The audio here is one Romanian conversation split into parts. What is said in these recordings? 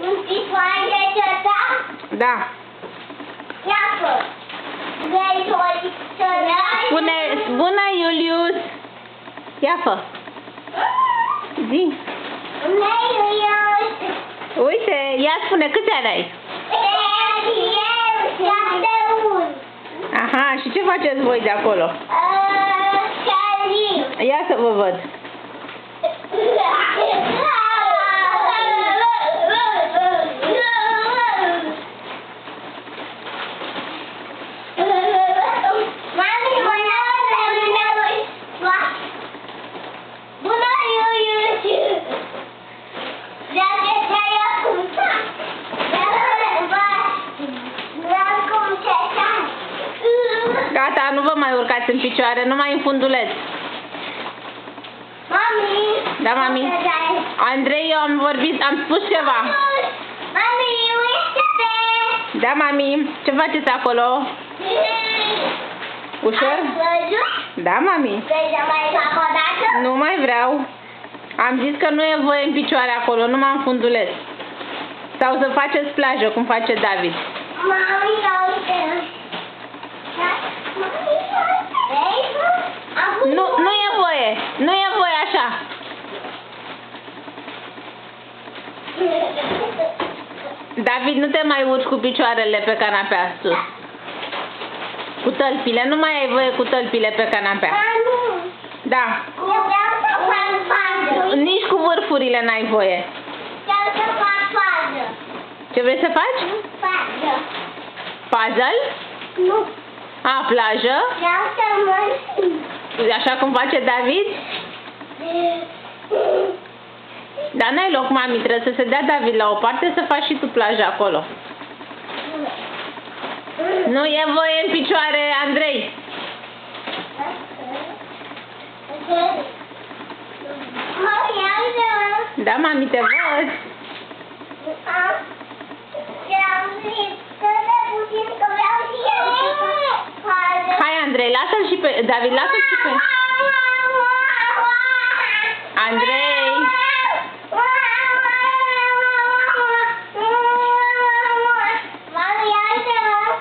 în picioare ta? Da. Iată. Vrei să Spune, bună, Iulius. Ia fă. Zi. Bună, Iulius. Uite, ia spune, câți ani ai? Eu, 7-1. Aha, și ce faceți voi de acolo? Sărim. Ia să vă văd. Gata, nu vă mai urcați în picioare, numai în funduleț. Mami! Da, mami? Andrei, eu am vorbit, am spus ceva. Mami, uite-te! Da, mami? Ce faceți acolo? Ușor? Ai văzut? Da, mami? Vrei să mai fac o dată? Nu mai vreau. Am zis că nu e voie în picioare acolo, numai în funduleț. Sau să faceți plajă, cum face David. Mami, uite! Nu e voie. Nu e voie așa. David, nu te mai urci cu picioarele pe canapea sus. Cu tălpile. Nu mai ai voie cu tălpile pe canapea. Da. Eu vreau să fac fază. Nici cu vârfurile n-ai voie. Vreau să fac fază. Ce vrei să faci? Fază. Puzzle? Nu. A, plajă? Vreau să mă simt. Așa cum face David? Dar n-ai loc, mami, trebuie să se dea David la o parte să faci și tu plajă acolo. Nu e voie în picioare, Andrei. Da, mami, te văd. Hai, Andrei, lasă-l și pe... David, lasă-l și pe... Andrei!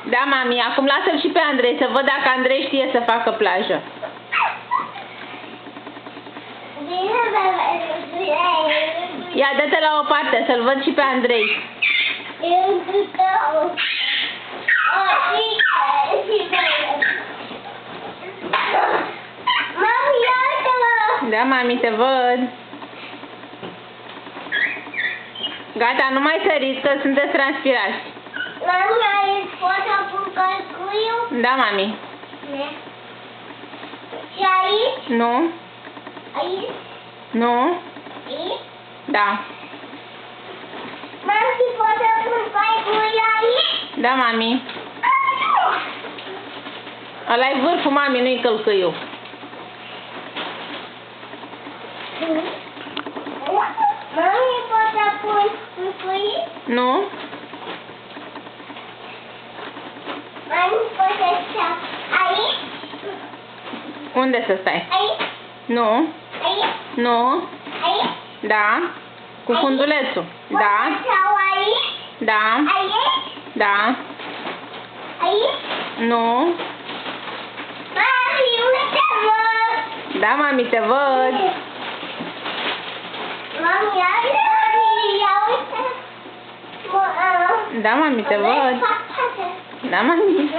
Da, mami, acum lasă-l și pe Andrei, să văd dacă Andrei știe să facă plajă. Ia, dă-te la o parte, să-l văd și pe Andrei. Da, mami, te văd. Gata, nu mai săriți că sunteți transpirați. Mami, aici pot să pun călcuiul? Da, mami. Și aici? Nu? Aici? Nu? Aici? Da. Mami, pot să pun călcuiul aici? Da, mami. Ăla-i vârful, mami, nu-i călcâiul. Mami, pot să pun călcuiul? Nu? Mami, pot să stau aici? Unde să stai? Aici? Nu? Aici? Nu? Aici? Da? Cu fundulețul. Pot Da? să stau aici? Da? Aici? Da? Aici? Nu? Mami, uite-mă! Da, mami, te văd. Mami, ia uite! Da, mami, te văd. Da, mami.